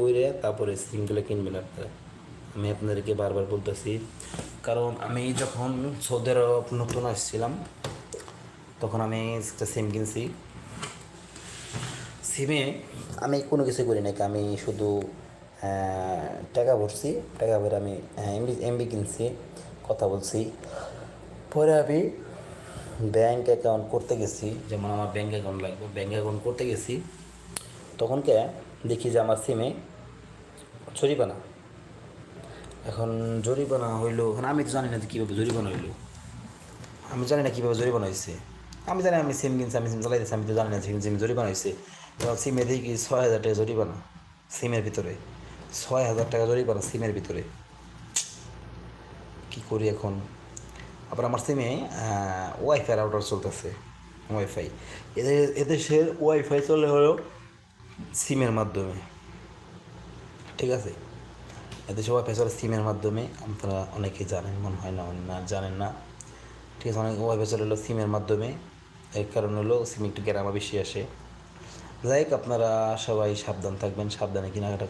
করে তারপরে সিমগুলো কিনবেন আপনারা। আমি আপনাদেরকে বারবার বলতেছি, কারণ আমি যখন সৌদি আরব নতুন আসছিলাম তখন আমি একটা সিম কিনছি। সিমে আমি কোনো কিছু করি নাকি, আমি শুধু টাকা ভরছি, টাকা ভরে আমি এমবি এমবি কিনছি, কথা বলছি। পরে আমি ব্যাঙ্ক অ্যাকাউন্ট করতে গেছি, যেমন আমার ব্যাঙ্ক অ্যাকাউন্ট লাগবে, ব্যাঙ্ক অ্যাকাউন্ট করতে গেছি, তখনকে দেখি যে আমার সিমে জরিমানা। এখন জরিমানা হইলো, এখন আমি তো জানি না যে কীভাবে জরিমানা হইলো, আমি জানি না কীভাবে জরিমানা হয়েছে। আমি জানি আমি সিম কিনছি, আমি সিম চালাইতেছি, আমি তো জানি না সিম জরিমানা হয়েছে। এবার সিমে দেখি 6,000 টাকা জরিমানা সিমের ভিতরে, 6,000 টাকা জরিমানা সিমের ভিতরে। কী করি এখন? আবার আমার সিমে ওয়াইফাই রাউটার চলতেছে, ওয়াইফাই। এদেশের ওয়াইফাই চলে হলো সিমের মাধ্যমে, ঠিক আছে? এদেশে ওয়াইফাই চলে সিমের মাধ্যমে, আপনারা অনেকেই জানেন, মনে হয় না না জানেন না, ঠিক আছে? অনেক ওয়াইফাই চলে হলো সিমের মাধ্যমে, এর কারণ হলো সিমে একটু গ্যারামা বেশি আসে। যাই হোক, আপনারা সবাই সাবধান থাকবেন, সাবধানে কেনাকাটা